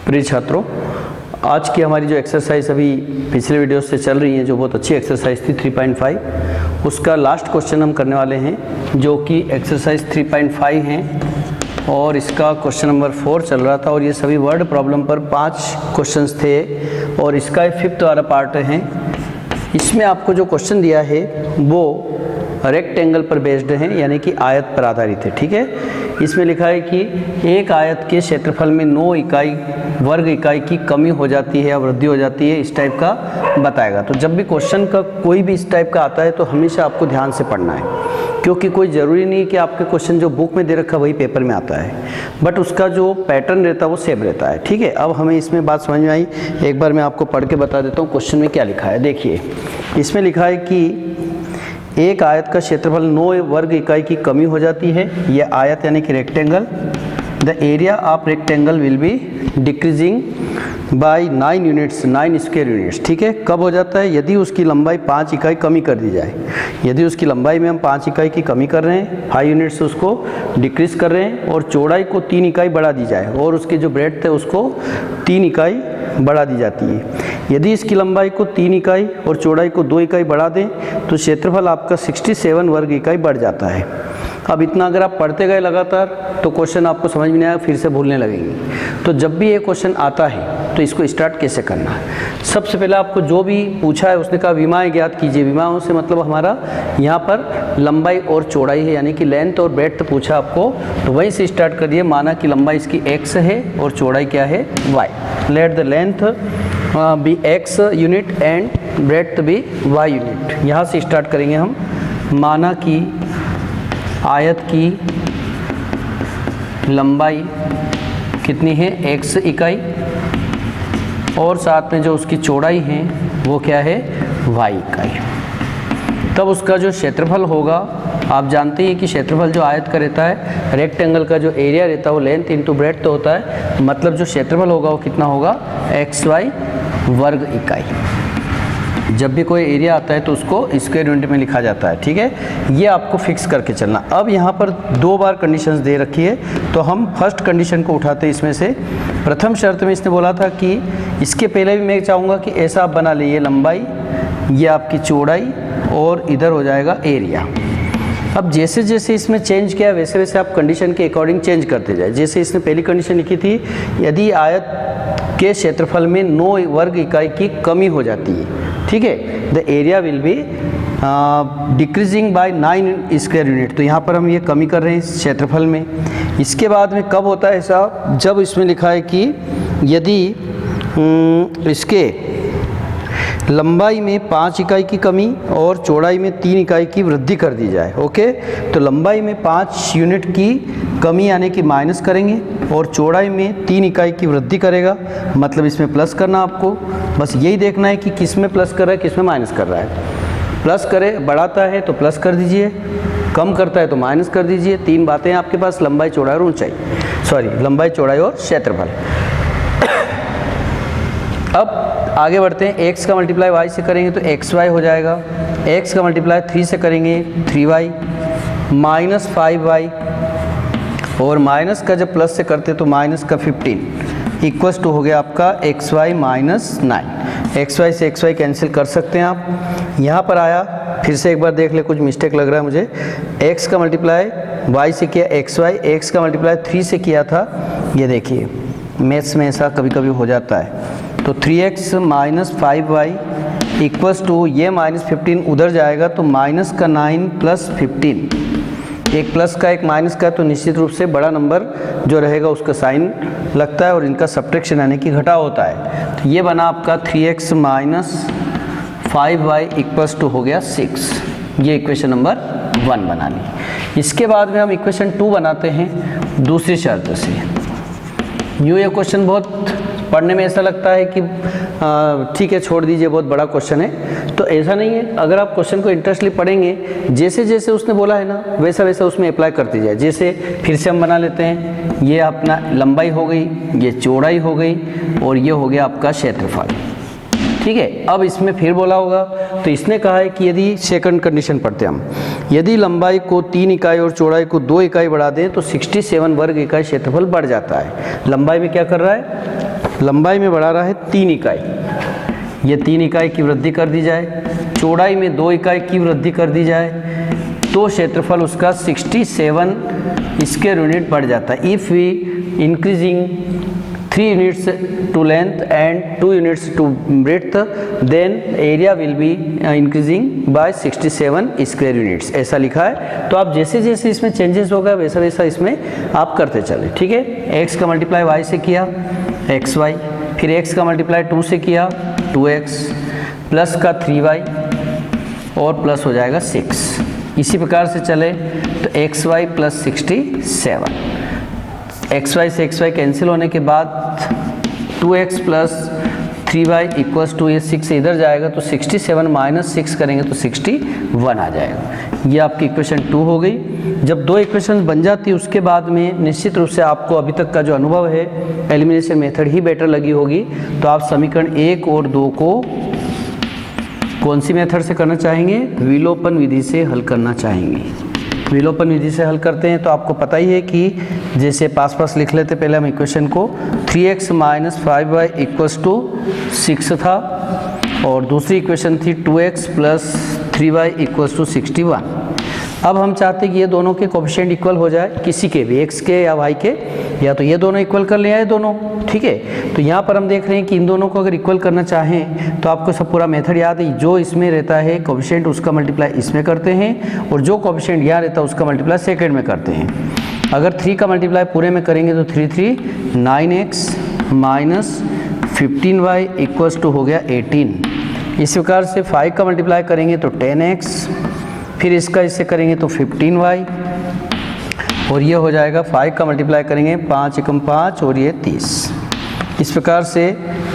प्रिय छात्रों, आज की हमारी जो एक्सरसाइज अभी पिछले वीडियो से चल रही है, जो बहुत अच्छी एक्सरसाइज थी 3.5, उसका लास्ट क्वेश्चन हम करने वाले हैं, जो कि एक्सरसाइज 3.5 है और इसका क्वेश्चन नंबर 4 चल रहा था और ये सभी वर्ड प्रॉब्लम पर 5 क्वेश्चंस थे और इसका 5th वाला पार्ट है। इसमें आपको जो क्वेश्चन दिया है वो रेक्टेंगल पर बेस्ड है, यानी कि आयत पर आधारित है। ठीक है, इसमें लिखा है कि एक आयत के क्षेत्रफल में 9 इकाई वर्ग इकाई की कमी हो जाती है या वृद्धि हो जाती है, इस टाइप का बताएगा। तो जब भी क्वेश्चन का कोई भी इस टाइप का आता है तो हमेशा आपको ध्यान से पढ़ना है, क्योंकि कोई ज़रूरी नहीं कि आपके क्वेश्चन जो बुक में दे रखा है वही पेपर में आता है, बट उसका जो पैटर्न रहता है वो सेम रहता है। ठीक है, अब हमें इसमें बात समझ में आई। एक बार मैं आपको पढ़ के बता देता हूँ क्वेश्चन में क्या लिखा है। देखिए, इसमें लिखा है कि एक आयत का क्षेत्रफल 9 वर्ग इकाई की कमी हो जाती है। यह आयत यानी कि rectangle, the area of rectangle will be decreasing by 9 units, 9 square units. ठीक है, कब हो जाता है? यदि उसकी लंबाई 5 इकाई कमी कर दी जाए। यदि उसकी लंबाई में हम 5 इकाई की कमी कर रहे हैं, 5 यूनिट से उसको डिक्रीज कर रहे हैं, और चौड़ाई को 3 इकाई बढ़ा दी जाए और उसकी जो ब्रेड्थ है उसको 3 इकाई बढ़ा दी जाती है। यदि इसकी लंबाई को 3 इकाई और चौड़ाई को 2 इकाई बढ़ा दें तो क्षेत्रफल आपका 67 वर्ग इकाई बढ़ जाता है। अब इतना अगर आप पढ़ते गए लगातार तो क्वेश्चन आपको समझ में नहीं आएगा, फिर से भूलने लगेंगे। तो जब भी ये क्वेश्चन आता है तो इसको स्टार्ट कैसे करना है? सबसे पहले आपको जो भी पूछा है उसने कहा विमाएं ज्ञात कीजिए। विमाओं से मतलब हमारा यहाँ पर लंबाई और चौड़ाई है, यानी कि लेंथ और ब्रेड्थ पूछा आपको, तो वहीं से स्टार्ट करिए। माना कि लंबाई इसकी x है और चौड़ाई क्या है? y। Let the length be x unit and breadth be y unit. यहाँ से स्टार्ट करेंगे हम। माना कि आयत की लंबाई कितनी है? x इकाई, और साथ में जो उसकी चौड़ाई है वो क्या है? y इकाई। तब उसका जो क्षेत्रफल होगा, आप जानते हैं कि क्षेत्रफल जो आयत का रहता है, रेक्टेंगल का जो एरिया रहता है वो लेंथ इंटू ब्रेड्थ तो होता है, मतलब जो क्षेत्रफल होगा वो कितना होगा? xy वर्ग इकाई। जब भी कोई एरिया आता है तो उसको स्क्वायर यूनिट में लिखा जाता है। ठीक है, ये आपको फिक्स करके चलना। अब यहाँ पर 2 बार कंडीशंस दे रखी है, तो हम फर्स्ट कंडीशन को उठाते हैं इसमें से। प्रथम शर्त में इसने बोला था कि इसके पहले भी मैं चाहूँगा कि ऐसा आप बना लीजिए, लंबाई, ये आपकी चौड़ाई और इधर हो जाएगा एरिया। अब जैसे जैसे इसमें चेंज किया वैसे वैसे आप कंडीशन के अकॉर्डिंग चेंज करते जाए। जैसे इसने पहली कंडीशन लिखी थी, यदि आयत के क्षेत्रफल में 9 वर्ग इकाई की कमी हो जाती है, ठीक है, the area will be decreasing by 9 square unit. तो यहाँ पर हम ये कमी कर रहे हैं इस क्षेत्रफल में। इसके बाद में कब होता है ऐसा? जब इसमें लिखा है कि यदि इसके लंबाई में 5 इकाई की कमी और चौड़ाई में 3 इकाई की वृद्धि कर दी जाए। ओके, तो लंबाई में 5 यूनिट की कमी यानी कि माइनस करेंगे और चौड़ाई में 3 इकाई की वृद्धि करेगा, मतलब इसमें प्लस करना आपको। बस यही देखना है कि किस में प्लस कर रहा है, किस में माइनस कर रहा है। प्लस करे, बढ़ाता है तो प्लस कर दीजिए, कम करता है तो माइनस कर दीजिए। 3 बातें आपके पास, लंबाई, चौड़ाई और ऊंचाई, लंबाई, चौड़ाई और क्षेत्रफल। अब आगे बढ़ते हैं। x का मल्टीप्लाई y से करेंगे तो xy हो जाएगा, x का मल्टीप्लाई 3 से करेंगे 3y माइनस 5y, और माइनस का जब प्लस से करते तो माइनस का 15 इक्वल्स टू हो गया आपका xy माइनस 9। xy से xy कैंसिल कर सकते हैं आप। यहाँ पर आया, फिर से एक बार देख ले, कुछ मिस्टेक लग रहा है मुझे। x का मल्टीप्लाई y से किया xy, x का मल्टीप्लाई 3 से किया था। ये देखिए मैथ्स में ऐसा कभी कभी हो जाता है। तो 3x minus 5y equals to, ये माइनस 15 उधर जाएगा तो माइनस का 9 प्लस 15, एक प्लस का एक माइनस का, तो निश्चित रूप से बड़ा नंबर जो रहेगा उसका साइन लगता है और इनका सब्ट्रैक्शन यानी कि घटाव होता है। तो ये बना आपका 3x minus 5y equals to हो गया 6। ये इक्वेशन नंबर 1 बना ली। इसके बाद में हम इक्वेशन 2 बनाते हैं दूसरी शर्त से। यूँ ये क्वेश्चन बहुत पढ़ने में ऐसा लगता है कि ठीक है छोड़ दीजिए, बहुत बड़ा क्वेश्चन है, तो ऐसा नहीं है। अगर आप क्वेश्चन को इंटरेस्टली पढ़ेंगे, जैसे जैसे उसने बोला है ना वैसा वैसा उसमें अप्लाई करते जाए। जैसे फिर से हम बना लेते हैं, ये अपना लंबाई हो गई, ये चौड़ाई हो गई और ये हो गया आपका क्षेत्रफल। ठीक है, अब इसमें फिर बोला होगा, तो इसने कहा है कि यदि सेकंड कंडीशन पढ़ते हम, यदि लंबाई को 3 इकाई और चौड़ाई को 2 इकाई बढ़ा दें तो 67 वर्ग इकाई क्षेत्रफल बढ़ जाता है। लंबाई में क्या कर रहा है? लंबाई में बढ़ा रहा है 3 इकाई, ये 3 इकाई की वृद्धि कर दी जाए, चौड़ाई में 2 इकाई की वृद्धि कर दी जाए, तो क्षेत्रफल उसका 67 स्क्वायर यूनिट बढ़ जाता है। If we increasing 3 units to length and 2 units to breadth, then area will be increasing by 67 square units, ऐसा लिखा है। तो आप जैसे जैसे इसमें चेंजेस होगा वैसा वैसा इसमें आप करते चले, ठीक है। x का मल्टीप्लाई y से किया xy, फिर x का मल्टीप्लाई 2 से किया 2x, प्लस का 3y और प्लस हो जाएगा 6। इसी प्रकार से चले तो xy प्लस 67, xy से xy कैंसिल होने के बाद 2x plus 3y equals to, ये 6 से इधर जाएगा तो 67 माइनस 6 करेंगे तो 61 आ जाएगा। ये आपकी इक्वेशन 2 हो गई। जब 2 इक्वेशन बन जाती है उसके बाद में निश्चित रूप से आपको अभी तक का जो अनुभव है एलिमिनेशन मेथड ही बेटर लगी होगी, तो आप समीकरण 1 और 2 को कौन सी मेथड से करना चाहेंगे? विलोपन विधि से हल करना चाहेंगे। विलोपन विधि से हल करते हैं तो आपको पता ही है कि जैसे पास लिख लेते पहले हम इक्वेशन को, 3x minus 5y equals to 6 था, और दूसरी इक्वेशन थी 2x plus 3y equals to 61। अब हम चाहते हैं कि ये दोनों के कोफिशिएंट इक्वल हो जाए, किसी के भी, x के या y के, या तो ये दोनों इक्वल कर ले या ये दोनों, ठीक है। तो यहाँ पर हम देख रहे हैं कि इन दोनों को अगर इक्वल करना चाहें तो आपको सब पूरा मेथड याद है। जो इसमें रहता है कोफिशिएंट उसका मल्टीप्लाई इसमें करते हैं, और जो कोफिशिएंट यहाँ रहता है उसका मल्टीप्लाई सेकेंड में करते हैं। अगर 3 का मल्टीप्लाई पूरे में करेंगे तो 3 3 9x minus 15y equals to हो गया 18। इस प्रकार से 5 का मल्टीप्लाई करेंगे तो 10x, फिर इसका इससे करेंगे तो 15y, और ये हो जाएगा 5 का मल्टीप्लाई करेंगे 5 एकम 5 और ये 30। इस प्रकार से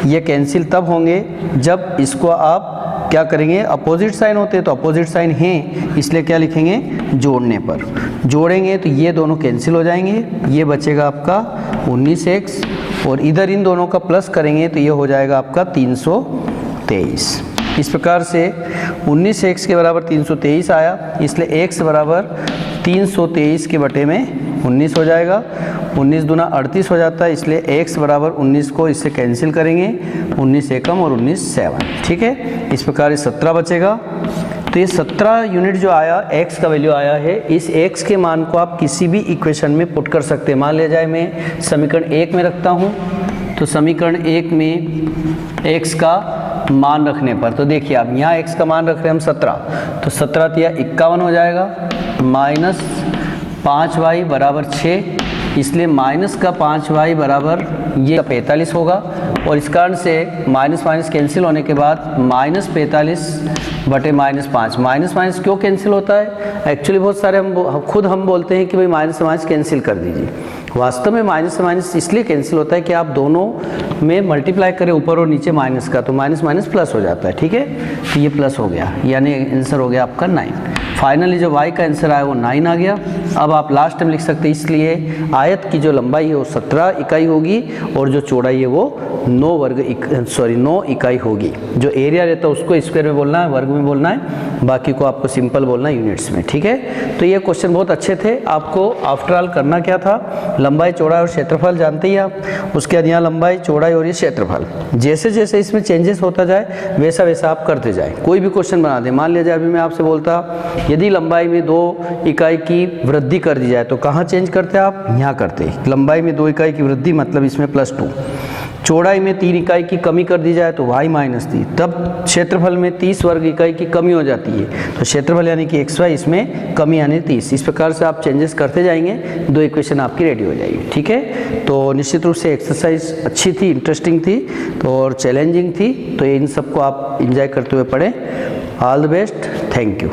ये कैंसिल तब होंगे जब इसको आप क्या करेंगे, अपोजिट साइन होते हैं तो अपोजिट साइन हैं, इसलिए क्या लिखेंगे, जोड़ने पर जोड़ेंगे तो ये दोनों कैंसिल हो जाएंगे, ये बचेगा आपका 19x, और इधर इन दोनों का प्लस करेंगे तो ये हो जाएगा आपका 323। इस प्रकार से 19x के बराबर 323 आया, इसलिए x बराबर 323 के बटे में 19 हो जाएगा। 19 दूना 38 हो जाता है, इसलिए x बराबर 19 को इससे कैंसिल करेंगे, 19 एकम और 19 7, ठीक है। इस प्रकार ये 17 बचेगा। तो ये 17 यूनिट जो आया, x का वैल्यू आया है, इस x के मान को आप किसी भी इक्वेशन में पुट कर सकते हैं। मान लिया जाए मैं समीकरण 1 में रखता हूँ, तो समीकरण 1 में x का मान रखने पर, तो देखिए अब यहाँ x का मान रख रहे हैं हम 17, तो 17 तिया 51 हो जाएगा, माइनस 5y बराबर 6, इसलिए माइनस का 5y बराबर ये 45 होगा, और इस कारण से माइनस माइनस कैंसिल होने के बाद माइनस 45 बटे माइनस 5। माइनस माइनस क्यों कैंसिल होता है? एक्चुअली बहुत सारे हम बोलते हैं कि भाई माइनस से माइनस कैंसिल कर दीजिए, वास्तव में माइनस से माइनस इसलिए कैंसिल होता है कि आप दोनों में मल्टीप्लाई करें ऊपर और नीचे माइनस का, तो माइनस माइनस प्लस हो जाता है, ठीक है। तो ये प्लस हो गया, यानी आंसर हो गया आपका 9। फाइनली जो y का आंसर आया वो 9 आ गया। अब आप लास्ट में लिख सकते हैं, इसलिए आयत की जो लंबाई है वो 17 इकाई होगी, और जो चौड़ाई है वो 9 इकाई होगी। जो एरिया रहता है उसको स्क्वायर में बोलना है, वर्ग में बोलना है, बाकी को आपको सिंपल बोलना है यूनिट्स में, ठीक है। तो ये क्वेश्चन बहुत अच्छे थे। आपको आफ्टर ऑल करना क्या था, लंबाई चौड़ाई और क्षेत्रफल जानते ही आप, उसके बाद यहाँ लंबाई चौड़ाई और ये क्षेत्रफल, जैसे जैसे इसमें चेंजेस होता जाए वैसा वैसा आप करते जाए। कोई भी क्वेश्चन बना दें, मान लिया जाए अभी मैं आपसे बोलता यदि लंबाई में 2 इकाई की वृद्धि कर दी जाए तो कहाँ चेंज करते आप, यहाँ करते। लंबाई में 2 इकाई की वृद्धि मतलब इसमें +2, चौड़ाई में 3 इकाई की कमी कर दी जाए तो y माइनस 3, तब क्षेत्रफल में 30 वर्ग इकाई की कमी हो जाती है, तो क्षेत्रफल यानी कि xy इसमें कमी यानी 30। इस प्रकार से आप चेंजेस करते जाएंगे, 2 इक्वेशन आपकी रेडी हो जाएगी, ठीक है। तो निश्चित रूप से एक्सरसाइज अच्छी थी, इंटरेस्टिंग थी, तो और चैलेंजिंग थी, तो इन सबको आप इंजॉय करते हुए पढ़ें। All the best, thank you.